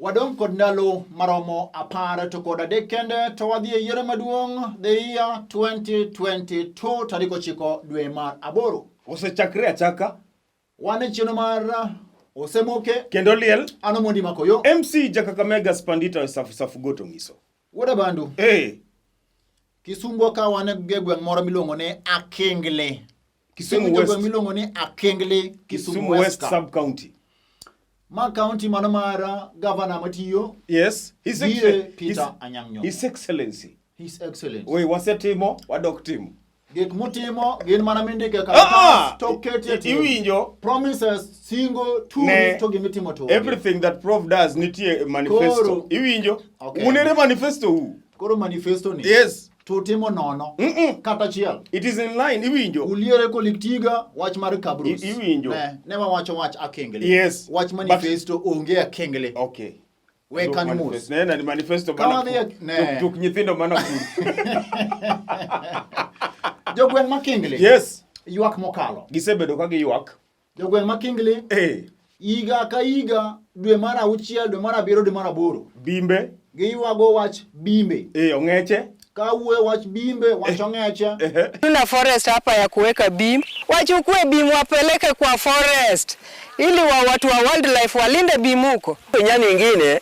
Wadong kod ndalo maromo apar to kod adek kende to wadhi e yiero maduong' the year 2022 tarik 9 dwe mar aboro. Osechakre achaka. Wan e chenro mar Osemoke kendo liel. Ano mondi makoyo. MC Jakakamega Spandita safu goto ngiso. Wuoda bandu. Kisumbwa ka wan e gweng' moro miluongo ni Akengle. Kisumu West. Gweng' miluongo ni Akengle, Kisumu West Sub County. Ma county mano mar governor matiyo. Yes, His Excellency. His Excellency. We wasetimo wadok timo. Gik mutimo gin mana mindike kalatas to kete iwinjo promises single two to gimitimo to. Everything that Prof does nitie manifesto. Iwinjo. Unere manifesto hu. Koro manifesto ni. Yes. Tutimo nono. Kata chiel. It is in line. Iwinjo. Uliere koliktiga wach mar Kabrus. Iwinjo. Ne wacho wach Akengle. Yes. Wach manifesto onge Akengle. Okay. We kan mus. Ne na manifesto mana. Tuk nyithindo mana ku. Jogweng' ma Akengle. Yes. Yuak mokalo. Gisebedo ka giyuak. Jogweng' ma Akengle. Iga ka iga dwe mar 6, dwe mar 7, dwe mar 8. Bimbe. Giyuago wach bimbe. Ong'eche. Kawe wach bimbe, wach ong'eche. Tuna forest hapa ya kuweka bim. Wachukue bim wapeleke kwa forest. Ili watu wa wildlife walinde bim huko. Nyani nyingine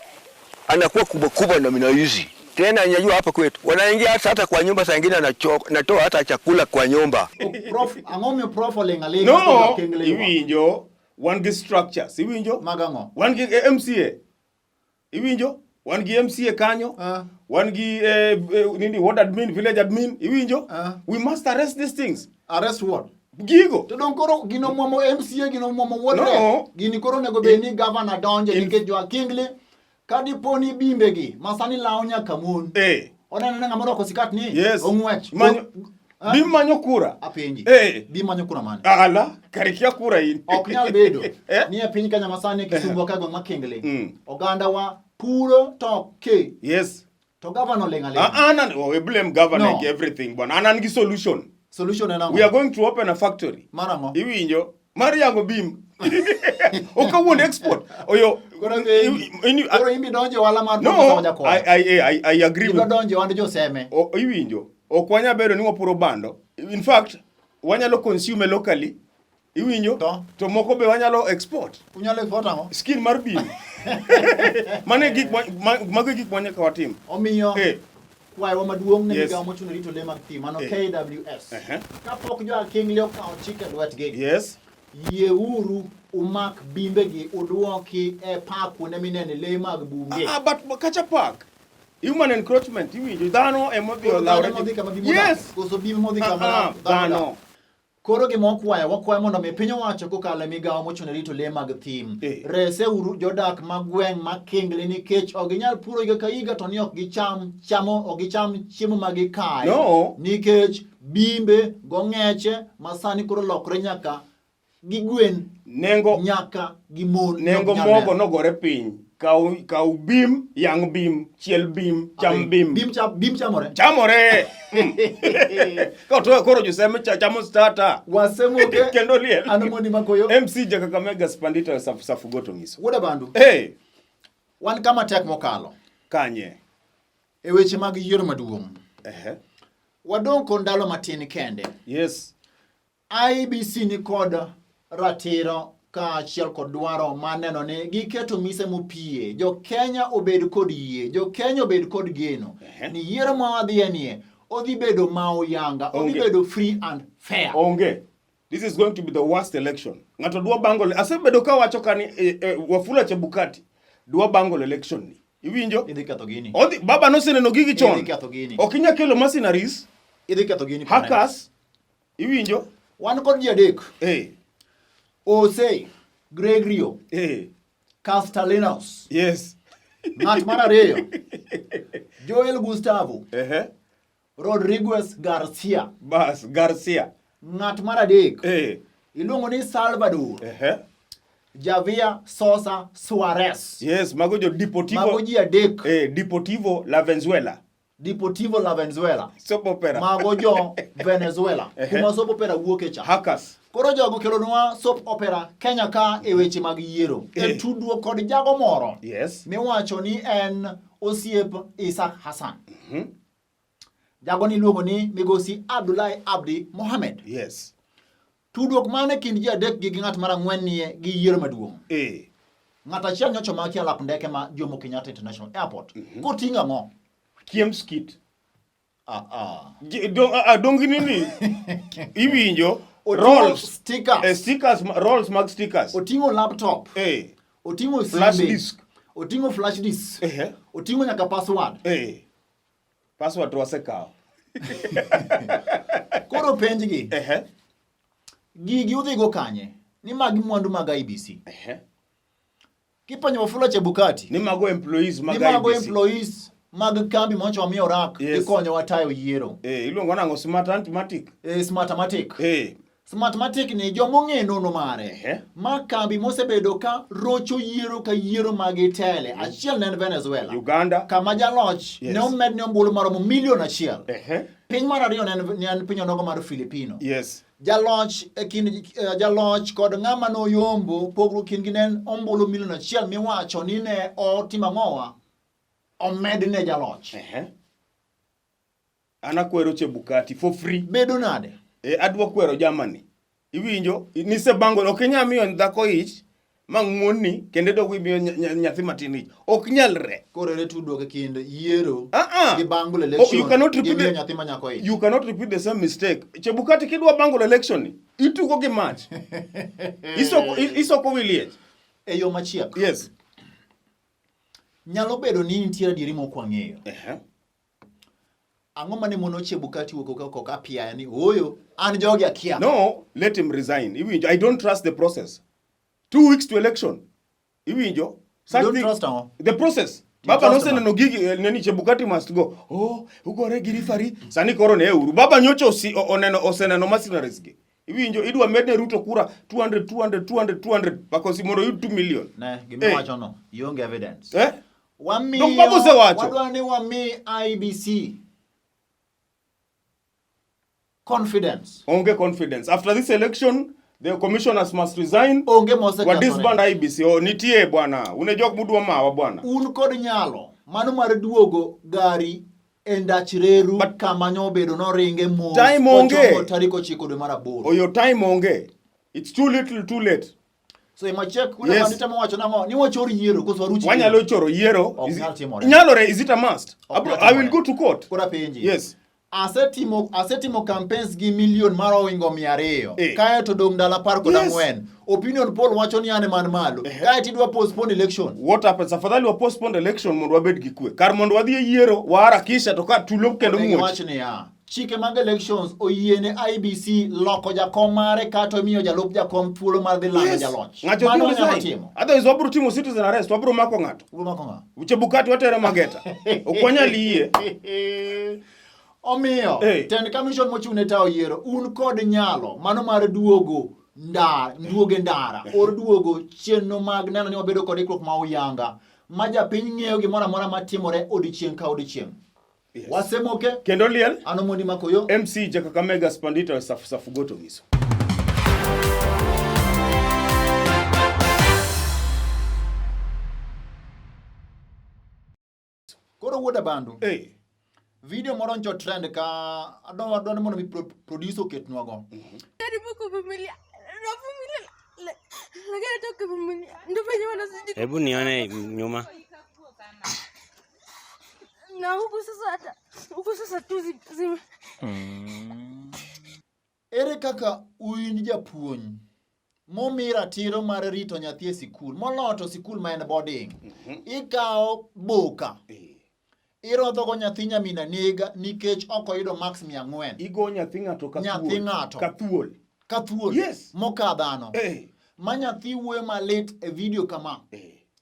anakuwa kubwa namna hizi. Tena nyajua hapa kwetu. Wanaingia hata kwa nyumba saa nyingine natoa hata chakula kwa nyumba. Prof, angome prof olengalenga no, Akengle. Iwinjo, one gi structures. Iwinjo? Magango. One gi MCA. Iwinjo? One gi MCA kanyo. One gi nini ward admin, village admin. Iwinjo? We must arrest these things. Arrest what? Gigo. To don koro gino momo MCA gino momo ward. No. Gini koro nego beni governor donje nikech jo Akengle. Kadi poni bimbe gi masani lao nyaka mon. Onana ng'ama roko sikat ni. Yes. Ong'wech. Bim manyo kura. Apenji. Bim manyo kura mane? Ala, karikia kura in. Ok nyal bedo. Ni e piny Kenya masani Kisumbwa ka gweng' ma Akengle. Oganda wa puro to ke. Yes. To governor lenga. We blame governor no. Everything. But anan gi solution. Solution na. We are going to open a factory. Marango. Iwinjo. Mariango bim. Oka won export. Oyo. Koro imbi donje wala mar no, I agree with. Donje wande jo seme. Iwinjo. Okwanya bedo ni wapuro bando. In fact, wanyalo consume locally. Iwinjo. To moko be wanyalo export. Unyalo export ango? Skin mar bim. Mane gik wanya ka watim. Omiyo. Kwayo maduong' ne migawo mochuno rito le mag thim mano KWS. Kapok jo Akengle okawo chike lwetgi. Yes. Yeuru umak bimbe gi udwoki e park ne minene le mag bunge. But kacha park. Human encroachment. Iwinjo dhano emodhi olawre. Yes. Koso bim modhi kama dhano. Koro gi wakwayo mondo mi piny owacho kokalo migawo mochuno rito le mag thim. Rese uru jodak mag gweng' ma Akengle nikech ok ginyal puro higa ka higa to ni ok gicham chiemo ma gikayo. No. Nikech bimbe gong'eche masani koro lokre nyaka gi gwen nyaka gi mon. Nengo mogo nogore piny. Kau bim, yang bim, chiel bim, cham bim. Bim chamore. Chamore. Koto koro juseme chamo starter. Wasemoke kendo liel. Ano mondi makoyo. MC Jakakamega Spandita safu goto ngiso. Wuoda bandu. Wan kama tek mokalo. Kanye. E weche mag yiero maduong'. Wadong' kod ndalo matin kende. Yes. IBC ni kod ratiro ka achiel kod dwaro maneno ni giketo mise mopie. Jo Kenya obed kod yie. Jo Kenya obed kod geno. Ni yiero ma wadhie nie. Odhi bedo maoyanga. Odhi bedo free and fair. This is going to be the worst election. Ngato dwa bango. Asebedo ka wacho kani Wafula Chebukati. Dwa bango election ni. Iwinjo? Idhi ketho gini. Baba no seneno gigi chon. Idhi ketho gini. Okinya kelo mercenaries. Idhi ketho gini. Hackers. Iwinjo? Wan kod ji adek. Ose, Gregorio. Castellanos. Yes. Ng'at mar ariyo. Joel Gustavo. Rodriguez Garcia. Garcia. Ng'at mar adek. Iluongo ni Salvador. Javier Sosa Suarez. Yes, mago jo Deportivo. Mago ji adek. Deportivo La Venezuela. Deportivo la Venezuela. Soap opera. Mago jo Venezuela. Kuma soap opera wuoke cha. Hackers. Koro jogo kelonwa soap opera Kenya ka e weche mag yiero. E tudruok kod jago moro. Yes. Miwacho ni en osiep Isaac Hassan. Jago ni luongo ni migosi Abdullahi Abdi Mohammed. Yes. Tudruok mane kind ji adek gi ng'at mar ang'wen nie gi yiero maduong'. Ng'at achiel nyocha maki alap ndeke ma Jomo Kenyatta International Airport. Koting'a ng'o? Kiem skit. Dongi nini? Iwinjo. Rolls. Stickers. Stickers. Rolls mag stickers. Oting'o laptop. Oting'o flash disk. Oting'o flash disk. Oting'o nyaka password. Password to wasekao. Koro penjgi. Gigi udhi go kanye? Ni magi mwandu mag IBC. Kipanyo Wafula Chebukati. Ni mago employees mag IBC. Ni mago employees mag kambi mocho wa miyo rak. Ikonyo watayo yiero. Iluongo nango Smartmatic. Smartmatic. Smartmatic ni jomong'e nono mare. Ma kambi mosebedo ka rocho yiero ka yiero mag itele. Achiel ne Venezuela. Uganda. Kama jaloch. Ne omed ne ombulu maromo milion achiel. Piny mar ariyo ne en piny onogo mar Filipino. Yes. Jaloch jaloch kod ng'ama no yombo pogro kin ginen ombulu milion achiel miwacho ni ne otima ng'owa omed ne jaloch. Ana kwero Chebukati for free. Bedo nade? Adwa kwero Germany. Iwinjo nise bango okinya miyo dhako ich mang'woni kende dogo miyo nyathi matin ich. Ok nyalre. Korere tudruok kind yiero gi bango election. You cannot repeat the same mistake. Chebukati kidwa bango election itugo gi match. Isoko village. Eyo machiek. Yes. Nyalo bedo ni nitiere dieri mokwang'eyo. Ang'o mane mono Chebukati wuok koka pia ni oyo an jogi akia. No, let him resign. Iwinjo, I don't trust the process. 2 weeks to election. Iwinjo, don't trust the process. Baba no sene no gigi neni Chebukati must go. Ugore gi referee. Sani koro ne uru. Baba nyocho oseneno mercenaries gi. Iwinjo idwa medne Ruto kura 200 because mondo yud 2 million. Ne, gimiwacho no. Yonge evidence. Dok babo se wacho. Wadwa ni wami IBC confidence. Onge confidence. After this election, the commissioners must resign. Onge mose kwa disband IBC. Nitie bwana. Unejok mudwa mawa bwana. Un kod nyalo. Mano mar duogo gari endachreru kama nyobedo no ringe mo. Time onge. Tariko chiko de maraboro. Your time onge. It's too little, too late. So ima check kuna manita mwacho nango. Ni wachoro yiero kuswaruchi. Wanyalo choro yiero. Nyalore, is it a must? I will go to court. Kura penji. Yes. Asetimo campaigns gi million maro wingo 200. Kae to dong dala par kod ang'wen. Opinion poll wacho ni ane man malo. Kae tidwa postpone election. What happens? Afadhali wa postpone election mondo wabed gi kwe. Kar mondo wadhi yiero waharakisha to ka tulo kendo muoch. Wacho ni chike mag elections oyiene IBC loko jakom mare kato miyo jalup jakom thuolo mar dhi lando jaloch. Mano nyalo timo. Otherwise wabro timo citizen arrest, wabro mako ng'ato. Chebukati watere Mageta. Okwanya liye. Omiyo, Tend Commission mochune tao yiero, un kod nyalo, mano mar duogo ndara, or duogo chenro mag neno ni wabedo kod ikruok ma uyanga, ma japiny ng'eyo gimoro amora matimore odiochieng' ka odiochieng'. Osemoke, kendo liel, ano mondi makoyo, MC Jakakamega Spandita safu goto miso. Koro wuoda bandu. Video moro ncho trend ka adon mondo mi produce oketnwa go. Hebu nione nyuma. Na huku sasa tu zime. Ere kaka uin japuonj momira tiro mar rito nyathi e sikul, moloto sikul ma en boarding. Ikao boka. Irodho go nyathi nyamina nega nikech ok oyudo max 400. Igo nyathi ng'ato ka nyathi ng'ato ka thuol. Yes. Mokadhano. Ma nyathi wuoyo malit e video kama.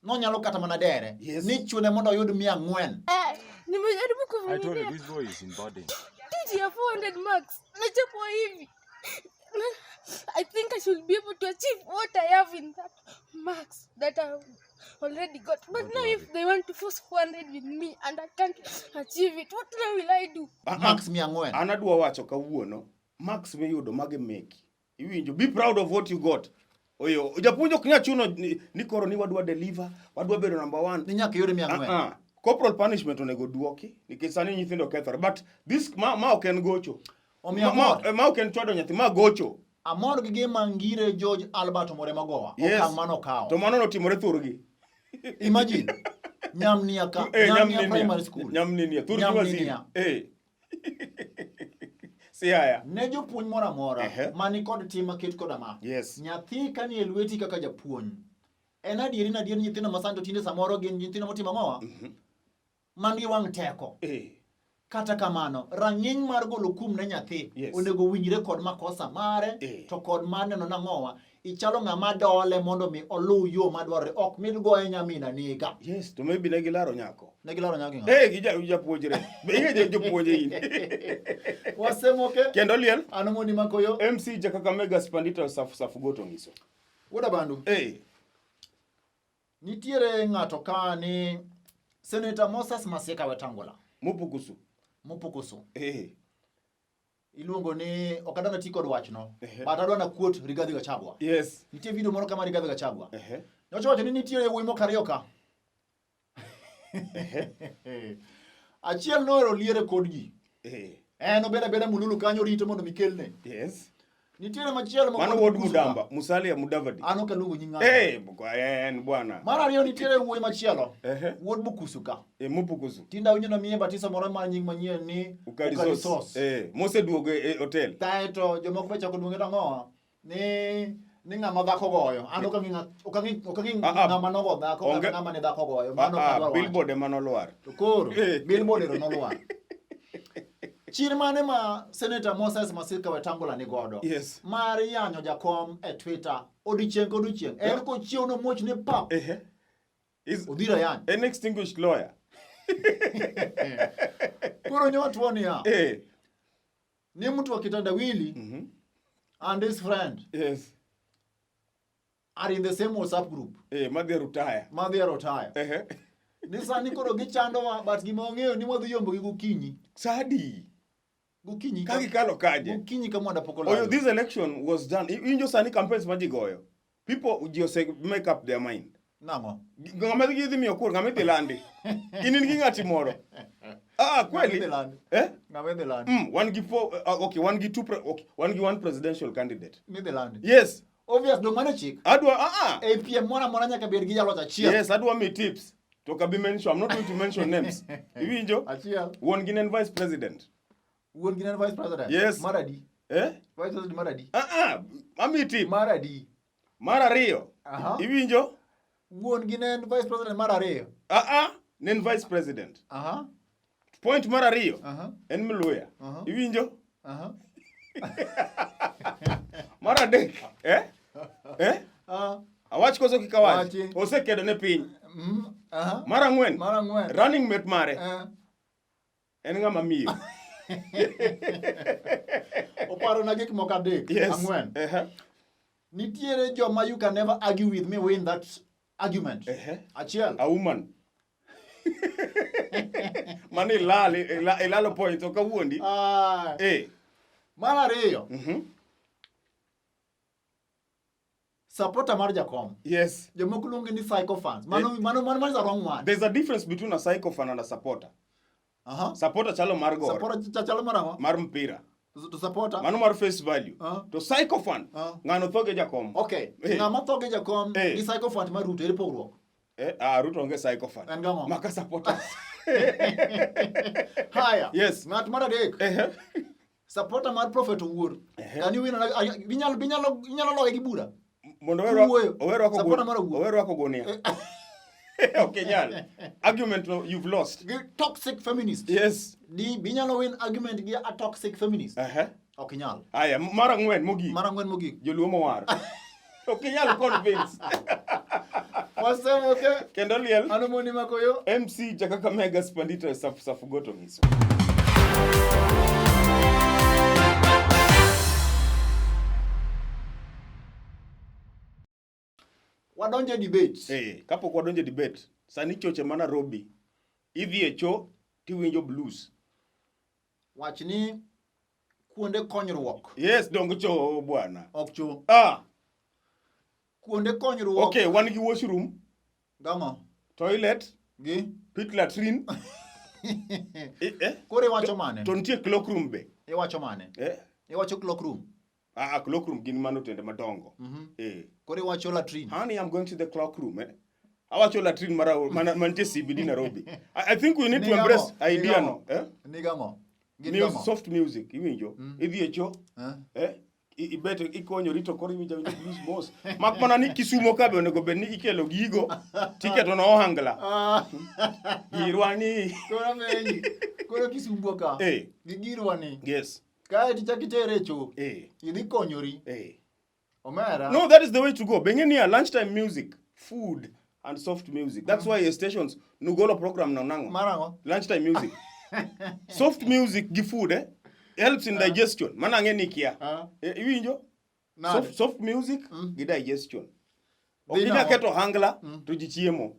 No nyalo kata mana dere. Ni chune mondo oyud 400. Nimejaribu kuvumilia. I told you this boy is in boarding. Titi ya 400 marks. Nachapo hivi. I think I should be able to achieve what I have in that marks that already got. But now if they want to force 400 with me and I can't achieve it, what will I do? Max 400. Anadwa wacho kawuono. Max miyudo mage meki. Iwinjo, be proud of what you got. Oyo, japuonjo knya chuno ni koro ni wadwa deliver, wadwa bedo number 1. Ni nyaka yore 400. Corporal punishment onego duoki nikech sani nyithindo kethore, but this ma ok en gocho. Ma ok en chwado nyathi, ma gocho. Amor gi gima ngire George Albert More Magowa. Yes. Okang' mano kawo. To mano notimore thurgi. Imagine. Nyamnia primary school. Nyamnia thurgi waziri. Siaya. Ne jopuonj moro amora mani kod tim maket koda ma. Yes. Nyathi kani e lweti kaka japuonj. En adieri nyithindo masando tinde samoro gin nyithindo motimo ang'owa. Man gi wang' teko. Kata kamano, rang'iny mar golo kum ne nyathi onego winjre kod makosa mare to kod maneno nang'owa. Ichalo ng'ama dole mondo mi olu yo madwarore, ok mid goye nyamina niga. Yes, to maybe negilaro nyako. Negilaro nyako ng'a? Gijapuonjre. Be jopuonje in. Osemoke. Kendo liel. Anomoni makoyo. MC Jakakamega Spandita safu goto ngiso. Woda bandu. Nitiere ng'ato ka ni Senator Moses Masika Wetangula. Mupukusu. Iluongo ni okadana ti kod wachno. But adwana quote Rigathi Gachagua. Yes. Nitie video moro kama Rigathi Gachagua. Nowacho ni nitiere wuoyi moko ariyo ka. Achiel noero liere kod ji. En obeda mululu kanyo rito mondo mikelne. Yes. Nitiere machielo moko. Mano wod Mudamba, Musalia Mudavadi. Ano kaluongo nyinga. En bwana. Mara ariyo nitiere wuoyi machielo. Wod Bukusuka. Mupukusu. Tinda winjo na miye batiso moro mar nying manyien ni Ukarisos. Mose duogo e hotel. Taeto jomoko be chako duonge ng'owa ni ng'ama dhako goyo. An okangi ng'ama nogo dhako, ng'ama ne dhako goyo. Mano kadwaro. Billboard ema nolwar. To koro billboard ero nolwar. Chir mane ma Senator Moses Masika Wetangula ni godo. Yes. Mar yanyo jakom e Twitter odiochieng'. En ko chiwo no moch ne pap. Odhira yan. An extinguished lawyer. Koro nyoto ni ya. Ni mtu wa kitandawili and his friend. Yes. Are in the same WhatsApp group. Madhi rotaya. Nisa ni koro gichando wa but gima ong'eyo ni wadhi yombo gi gokinyi. Sadi. Gokinyi. Kagi kalo kaje. Gokinyi kama wada poko layo. This election was done. Injo sani campaigns majigoyo. People just make up their mind. Nang'o? Ng'ama dhi dhi miyo kur, ng'ama dhi landi. Inin gi ng'ati moro. Kweli. Ng'ama dhi landi. One gi one presidential candidate. Midhi landi. Yes. Obvious do mane chik. Adwa APM mora nyaka bed gi jalo achiel. Yes, adwa me tips. To kabi mention, I'm not going to mention names. Iwinjo? Achiel. Wuon ginen vice president. Wuon ginen vice president? Yes. Maradi. Vice president Maradi. Ami tip. Maradi. Marariyo. Iwinjo? Wuon ginen vice president Marariyo. Nen vice president. Point Marariyo. En Mluya. Iwinjo? Maradek. Awach koso kikawach. Osekedo ne piny. Mara ng'wen. Running mate mare. En ng'ama miyo. Oparo na gik moko adek. Ang'wen. Nitiere joma you can never argue with me win that argument. Achiel. A woman. Mani ilalo point oka wuondi. Mara ariyo. Supporter mar jakom. Yes. Jomoko luonge ni psycho fans. Mano is the wrong one. There's a difference between a psycho fan and a supporter. Supporter chalo mar gor. Supporter chalo mar ang'o? Mar mpira. To supporter. Mano mar face value. To psycho fan. Ng'ano thoge jakom. Okay. Ng'ama thoge jakom gi psycho fan mar Ruto ere pogruok. Ruto onge psycho fan. En gamo. Maka supporters. Haya. Yes. Ng'at mar adek. Supporter mar Prophet Owuor. Can you win? Binyalo loye gi bura. Mondo owero wako gonia. Okay, nyal. Argument you've lost. Toxic feminist. Yes. Di binyalo win argument gi a toxic feminist. Okay, nyal. Aya, mara ng'wen mogik. Joluo mowar. Okay, nyal convince. Osemoke. Kendo liel. Anomoni makoyo. MC Jakakamega Spandita safu goto ngiso. wadonje debate. Kapok wadonje debate, sani choche ma Nairobi, idhi e cho tiwinjo blues. Wach ni kuonde konyruok. Yes, dongo cho bwana. Ok cho. Kuonde konyruok. Okay, wan gi washroom. Gamo. Toilet. Gi. Pit latrine. Kore wacho mane? To nitie cloakroom be. Wacho mane? Wacho cloakroom. Cloakroom gin mano tende madongo. Kore wacho latrine. Honey, I'm going to the cloakroom. Awacho latrine mantie CBD Nairobi. I think we need to embrace idea no. Nigamo. Music, soft music, iwinjo. Idhi e cho. Ibeto ikonyo rito koro iwinjo blues boss. Mak mana ni Kisumo ka be onego bed ni ikelo gigo tiketo no ohangla. Girwani. Koro Kisumo ka. Gi girwani. Yes. Kae tichakitere cho. Idhi konyori. Omera. No, that is the way to go. Bengeni ya lunchtime music, food and soft music. That's why stations nugolo program na nango. Marango. Lunchtime music. Soft music gi food helps in digestion. Mana ngeni kia. Iwinjo? Soft music gi digestion. Okina keto hangla to jichiemo.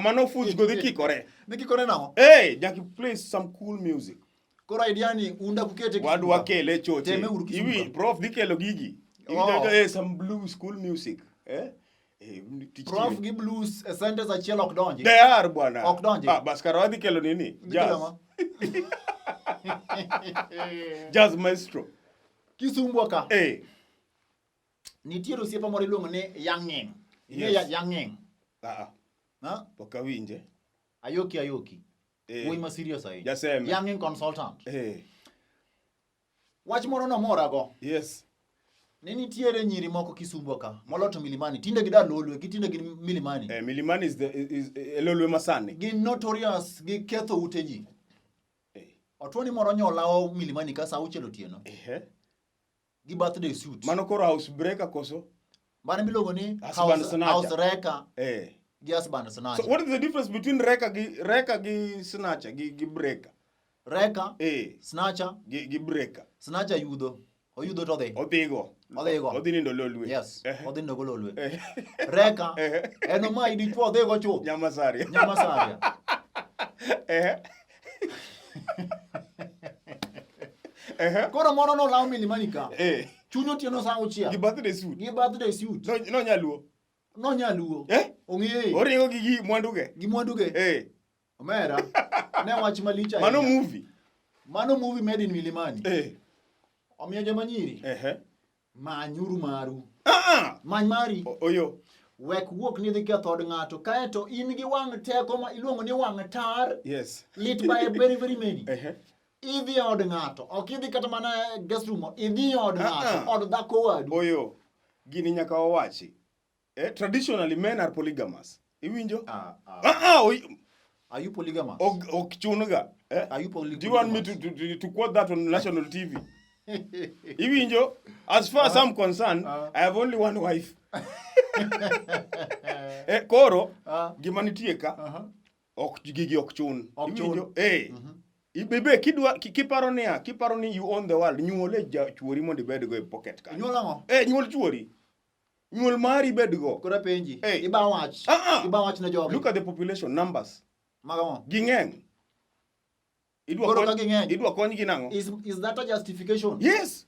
Mano foods go dhi kikore. Nikikore nao. Jaki play some cool music. Kora idiani unda kukete Wadwa kele choche. Iwi prof dhi kelo gigi. Iwinjo some blues cool music. Prof gi blues sentence achiel ok donji. They are bwana. Ok donji. Bas karo wadhi kelo nini? Jazz. Jazz maestro. Kisumbwa ka. Nitiere osiepa moro iluongo ni Yang'eng. Yes. Yang'eng. Poka winje. Ayoki. Wuoyi ma serious ahinya. Jaseme. Yang'eng consultant. Wach moro no mora go. Yes. Ne nitiere nyiri moko Kisumbwa ka. Moloto Milimani. Tinde gida Lolwe, tinde gi Milimani. Milimani is Lolwe masani. Gi notorious gi ketho uteji. Otwoni moro nyolawo Milimani ka sa auchiel otieno. Gi birthday suit. Mano koro house breaker koso? Mano miluongo ni house wrecker. Gi husband snatcher. So what is the difference between wrecker gi snatcher gi breaker? Wrecker, snatcher gi breaker. Snatcher yudho. Oyudho to dhi. Odhigo. Odhi nindo Lolwe. Yes. Odhi nindo Lolwe. Wrecker. Eno ma idi chwo odhigo chuth. Nyamasaria. Koro moro no lawo Milimani ka. Chunyo tieno sa auchiel. Gi birthday suit. No nyaluo. Ong'eye. Oringo gi mwanduge. Gi mwanduge. Omera. Ne wach malich Mano movie made in Milimani. Omiyo joma nyiri. Manyuru maru. Many mari. Oyo. Wek wuok ni dhi ketho od ng'ato kaeto in gi wang' teko ma iluongo ni wang' tar. Yes. Lit by very very many. Idhi od ng'ato. Ok idhi kata mana guest room. Idhi od ng'ato. Od dhako wadu. Oyo. Gini nyaka wawachi. Traditionally men are polygamous. Iwinjo? Are you polygamous? Ok chunuga. Are you polygamous? Do you want me to quote that on national TV? Iwinjo? As far as I'm concerned, I have only one wife. Koro, gima nitie ka, gigi ok chun. Iwinjo? Bebe, kiparo ni you own the world, nyuole chuori mondo ibed go e pocket ka. Nyuol ang'o? Nyuol chuori. Nyuol mari bed go. Kora penji. Iba wach na jogi. Look at the population numbers. Magamo. Ging'eny. Idwa kony gi nang'o? Is that a justification? Yes.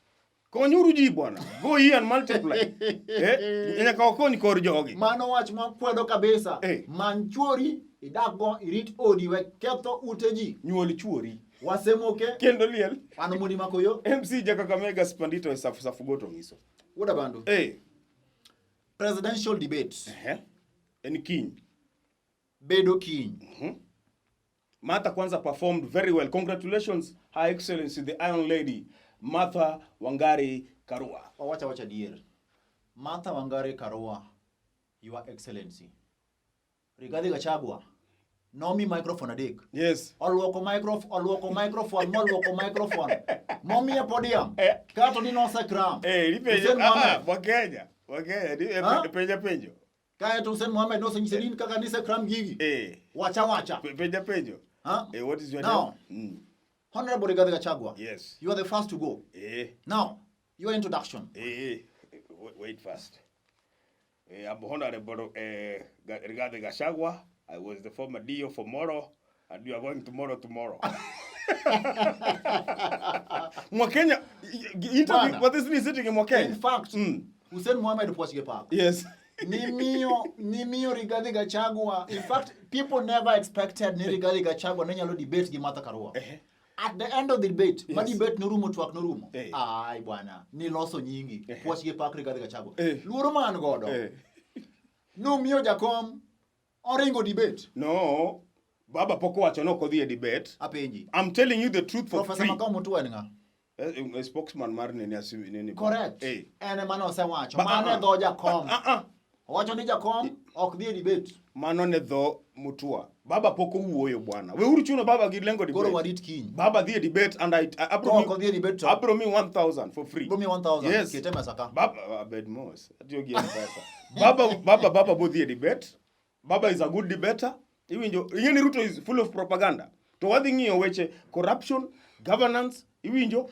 Konyuru ji bwana. Go here and multiply. Nyaka wakony kor jogi. Mano wach ma kwedo kabisa. Man chuori idak go irit odi we ketho uteji. Nyuol chuori. Wasemoke. Kendo liel. Ano mudi makoyo. MC Kakamega Spandito safu goto ngiso. Woda bando. Presidential debate. En kiny. Bedo kiny. Martha Kwanza performed very well. Congratulations, Her Excellency, the Iron Lady, Martha Wangari Karua. Wacha dear. Martha Wangari Karua, Your Excellency. Rigathi Gachagua. Nomi microphone adek. Yes. Olwoko microphone. Momi ya podium. Kato ni nosa kram. Wakenya. Penjo. Kaya tu Hussein Mohamed no senyiselin kaka nise kram gigi. Wacha. Penjo. What is your name? Honorable Rigathi Gachagua. Yes. You are the first to go. Now, your introduction. Wait first. I'm Honorable Rigathi Gachagua. I was the former DO for Moro, and you are going tomorrow. Mwakenya, interview, what is me sitting in Mwakenya? In fact, Hussein Mohamed Pochge Park. Yes. Nimio Rigathi Gachagua. In fact, people never expected Rigathi Gachagua nenyalo debate gi Martha Karua. At the end of the debate, yes. Debate nurumo twak nurumo. Ai bwana, ni loso nyingi. Pochge Park Rigathi Gachagua. Luoro man godo. No mio Jakom oringo debate. No. Baba poko wacho no kodhi e debate. Apenji. I'm telling you the truth for Professor free. Professor Makao mutu nga. A spokesman mar nene asimi nene. Correct. Ene mano osewacho. Mano dho Jakom. Wacho ni Jakom ok dhi e debate. Mano ne dho Mutua. Baba poko wuoyo bwana. We uru chuno baba gi lengo debate. Koro wadit kiny. Baba dhi e debate and I abro me 1,000 for free. Bro me 1,000. Yes. Kete masaka. Baba bed mos. Atiyo gi pesa. Baba bo dhi e debate. Baba is a good debater. Iwinjo, yeni Ruto is full of propaganda. To wadhi ng'iyo weche corruption, governance, iwinjo,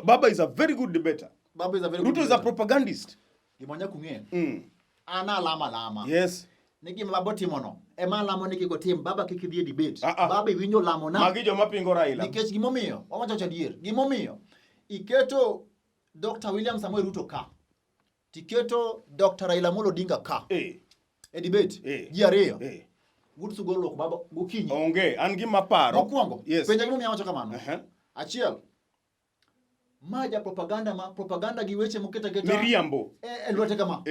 Baba is a very good debater. Baba is a very Ruto good is a propagandist. Gimonya kung'e. Ana lama. Yes. Niki baba timono. Ema lamo niki ko tim baba kiki dhi debate. Baba iwinjo lamo na. Magi joma pingo Raila. Nikech gimomiyo, wawacho chadier. Gimomiyo iketo Dr. William Samoei Ruto ka. Tiketo Dr. Raila Amolo Odinga ka. E debate. Ji ariyo. Good to go look baba gokinyi. Onge, an gima paro. Mokwongo. Yes. Penja gimomiyo wacho kamano. Achiel. Maja propaganda gi weche moketa Miriambo. Lwete kama.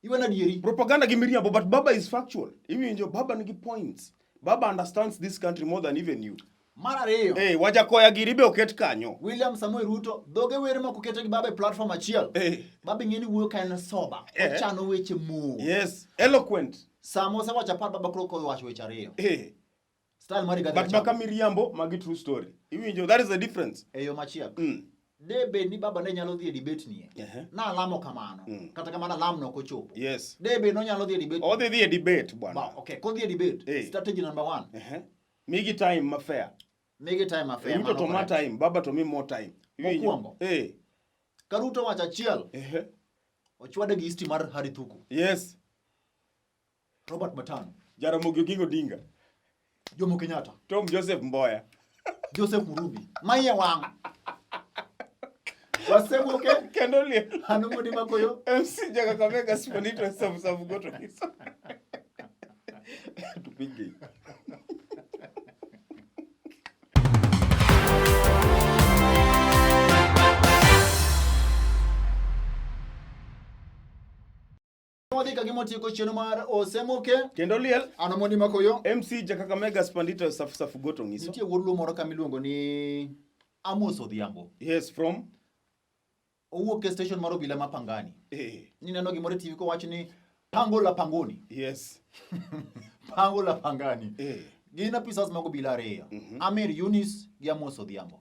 Iwe na dieri. Propaganda gi Miriambo, but Baba is factual. Iwinjo, Baba nigi points. Baba understands this country more than even you. Mar ariyo. Wajakoya giri be oket kanyo. William Samoei Ruto, dhoge were ma kokete gi baba e platform achiel. Baba ng'eni wuoyo ka en soba. Ochano weche mo. Yes, eloquent. Samo se wacha par baba kro ko wacho weche ariyo. Style mari Rigathi But maka Miriambo, magi true story. Iwinjo, that is the difference. Eyo machiel. Debe ni baba ne nyalo dhi e debate ni. Na alamo kamano. Kata kamano alam no kochopo. Yes. Debe no nyalo dhi e debate. O dhi e debate bwana. Ba, okay, ko dhi e debate. Strategy number 1. Migi time mafair. Migi time mafair. Ruto to more time, Baba to me more time. Mokwongo. Karuto wacha achiel. Ochwade gi history mar Harithuku. Yes. Robert Matano. Jaramogi Oginga Odinga. Jomo Kenyatta. Tom Joseph Mboya. Joseph Murubi. Maiye wanga. Osemoke. Kendoli. Hanumudi makoyo. MC Jakakamega Sponito safu goto kiso. Tupige. Wadika gimotiko cheno mar Osemoke. Kendoliel. Anomodi makoyo. MC Jakakamega Spandito safu goto ngiso. Nitie wuodlo moro kamiluongo ni Amos Odhiambo. Yes, from Owuok station mar obila ma Pangani. Ni neno gimoro TV ko wacho ni Pango la Pangoni. Yes. Pango la Pangani. Gina pisas mag obila ariyo. Amir Yunis gi Amos Odhiambo.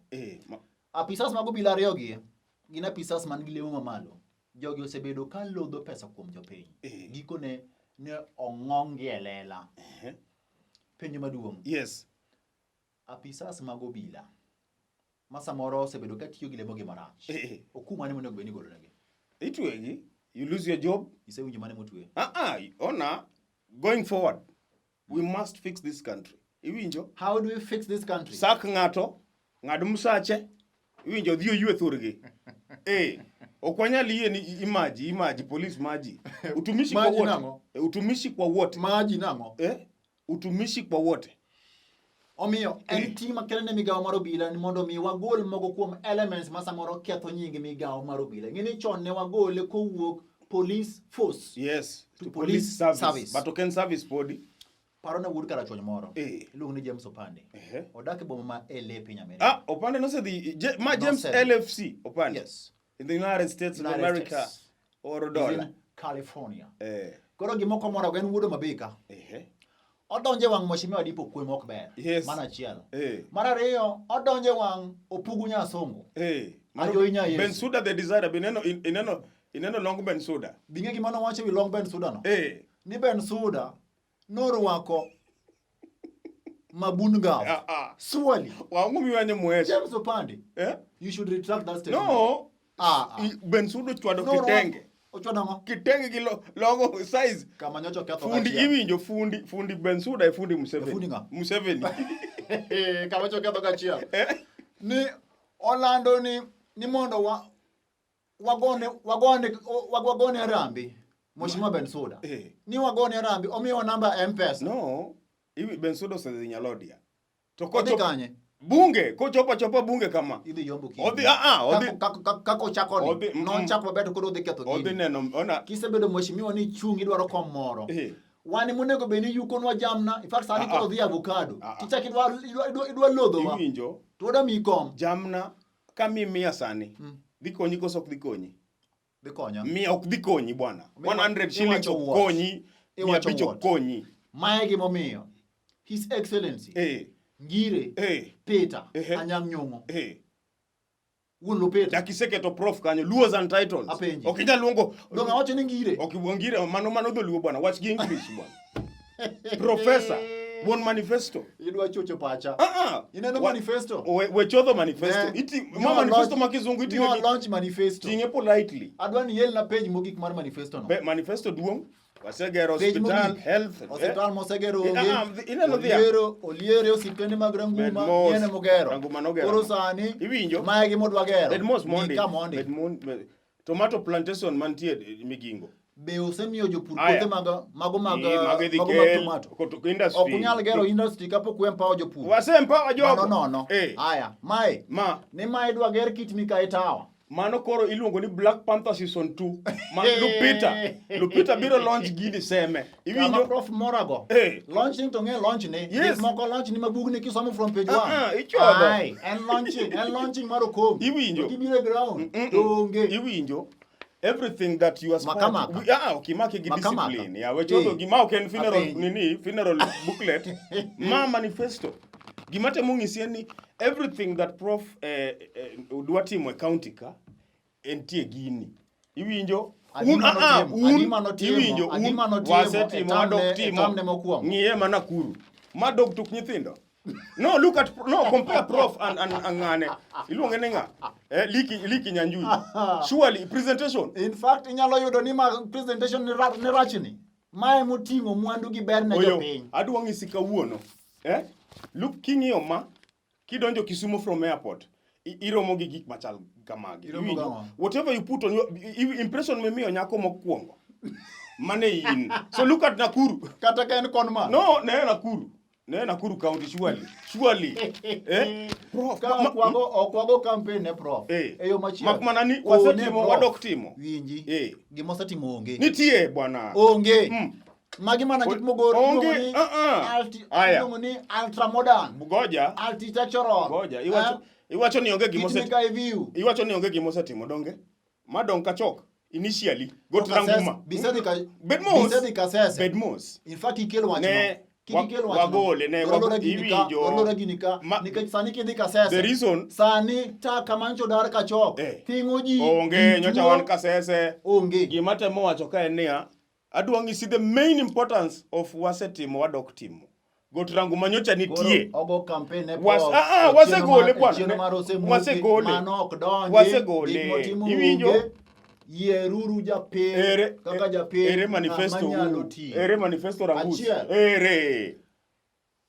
Apisas mag obila ariyo gi gina pisas man gi lemo mamalo. Jogi osebedo ka lodho pesa kuom jopiny. Giko ne ong'ongi e lela. Penjo maduong'. Yes. Apisas mag obila masamoro osebedo ka tiyo gi lemo gi marach. Okuma ne monego beni golo negi. Itwegi, you lose your job. Isewinjo mane motwe. Ona, going forward, we must fix this country. Iwinjo? How do we fix this country? Sak ng'ato, ng'ad msache, iwinjo dhiyo yue thurgi. Okwanya liye ni imaji, police maji. Utumishi kwa wote. Utumishi kwa wote. Maji nango. Utumishi kwa wote. Omiyo, en tima kelene migawo mar obila ni mondo mi wagol mogo kuom elements masamoro ketho nyingi migawo mar obila. Ng'eni chon ne wagole kowuok police force. Yes. To police service. But oken service podi. Paro na wuod karachwony moro. Iluongo ni James Opande. Odak e boma ma LA piny America. Opande nosedhi James LFC Opande. Yes. In the United States of America. Or dollar. In California. Koro gimoko moro gen wuodo mabika. Odonje wang' Mheshimiwa Dipo Kwe mok ber. Yes. Mana achiel. Mar ariyo, odonje wang' Opugu Nyasongo. Ajo inya Yesu. Ben Suda the desire ineno Long Ben Suda. Binge gima nowacho wi Long Ben Suda no. Ni Ben Suda norwako mabunga. Swali. Wang'umi wanye mwezi. James Opande. You should retract that statement. No. Ben Suda chwado kitenge. Ochodo ngo. Kitenge gi logo size. Kama nyocho ketho Fundi iwinjo fundi Bensuda e fundi Museveni. Fundi nga. Museveni. Kama nyocho ketho kachiel. Ni Orlando ni mondo wagone rambi. Mheshimiwa Bensuda. Ni wagone rambi omiyo namba M-Pesa. No. Iwi Bensuda nyalodia. To kocho kanye. Bunge, ko chopa bunge kama. Idhi yombo ki. Odhi kako chako ni. Non chako beto koro odhi ketho gini. Odhi neno ona. Kisebedo mheshimiwa ni chungi dwaro kom moro. Wani monego beni yukonwa jamna. In fact sani koro dhi avocado. Tichaki idwa lodho wa. Iwinjo. Tuoda mi kom. Jamna kami mia sani. Dhi konyi koso ok dhi konyi. Dhi konya. Mia ok dhi konyi bwana. 100 shillings ok konyi. 500 ok konyi. Mae gimo miyo. His Excellency. Ngire. Peter. Anyang' Nyong'o. Wuon lo Peter. Dakiseketo prof kanyo Luos and titles. Okinya luongo. Donga wacho ni Ngire. Ngire mano dholuo bwana. Wach gi English bwana. Professor. Wuon manifesto. Idwa chocho pacha. Ineno manifesto. We chodho manifesto. Ma manifesto makizungu iti. No launch manifesto. Tinge politely. Adwani yel na page mogik mar manifesto no. Manifesto duong. Wasegero hospital, health. Hospital mosegero onge. Ineno dhia. Oliere osiptende mag Ranguma. Yene mogero. Ranguma nogero. Koro sani. Iwinjo. Mae gi modwa gero. Bedmos Monday. Tomato plantation mantie Migingo. Be osemiyo jopur kothe mag tomato. Okunyal gero industry kapok empower jopur. Wasempower jogo. No. Aya, mae. Ni mae dwa ger kit Mikai Tower. Mano koro iluongo ni Black Panther season 2. Lupita biro launch gini seme. Iwinjo prof Morago. Launching to nge launch ne. Yes. Moko launch ni mabugni kisomo from page 1. Ichodo. Ai, and launching maro kom. Iwinjo. Kibire ground. Donge. Iwinjo. Everything that you aspire Makamaka. Ukimake gi discipline. Ya wechodo gima oken funeral booklet. Manifesto. Gimate mungisi ni everything that prof udwa timo e county ka entie gini. Iwinjo iwinjo wasetimo adok timo ngiye mana kuru madok tuk nyithindo. No, compare prof and ngane. Iluonge ne nga. Liki Nyanjui. Surely presentation. In fact, inyalo yudo ni presentation ni rachni. Mae motingo mwandu gi ber ne jopiny. Adwa ngisi kawuono. Look king'iyo ma kidonjo Kisumu from airport. Iromo gi gik machal kamagi. Whatever you put on your impression me miyo nyako mokwongo. Mane in. So look at Nakuru. Kata ka en konma. No, ne Nakuru. Ne Nakuru County surely. Prof, okwago campaign ne prof. Eyo machielo. Makmana ni wasetimo wadok timo. Winji. Gima osetimo onge. Nitie bwana. Onge. Magi mana gik mogoro onge. Ni ultra modern. Goja. Architectural. Goja. Iwacho ni onge gimo osetimo. Iwacho ni onge gimo osetimo donge. Madong kachok. Initially. Got Ranguma. Bedmos. In fact, ikelo wachno. Wagole ne iwinjo nikech sani kidhi Kasese the reason sani ta kamancho dar kachok tingo ji onge nyocha wan Kasese onge gima temo wacho ka en niya adwa ngisi the main importance of wasetimo wadok timo got Ranguma nyocha nitie ogo campaign ne wasegole bwana wasegole iwinjo Yeruru japere kaka japere ere manifesto rangus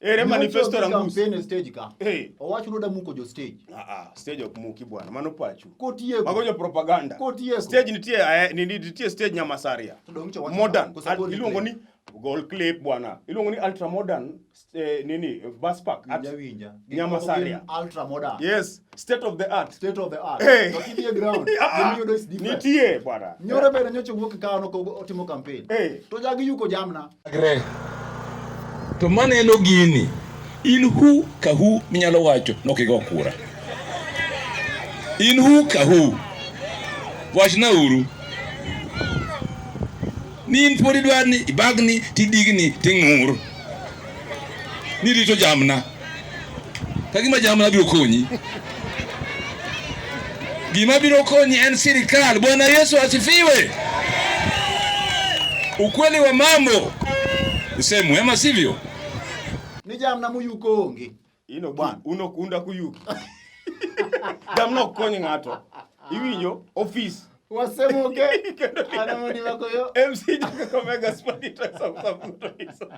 ere manifesto rangus campaign stage ka owacho no da muko jo stage stage ok muki bwana mano pachu kotiego magojo propaganda stage nitie stage Nyamasaria modern iluongo ni gold clip bwana iluongo ni ultra modern bus park at Nyamasaria ultra modern yes state of the art to kidie ground gimiyo is different nitie bwana nyore bere nyocho wuok ka no ko timo campaign to jagi yuko jamna to maneno gini in hu ka hu minyalo wacho nokigo kura in hu ka hu wachna uru ni in podi dwarni ibagni tidigni tingur ni rito jamna kagima jamna biro konyi gima biro konyi en sirikal. Bwana Yesu asifiwe. Ukweli wa mambo usemu ema sivyo ni jamna muyuko onge ino bwana unokunda kuyuki jamna konyi ngato iwinjo office Osemoke. Ana moni makoyo. MC Kakamega Spanish Sabuto hizo.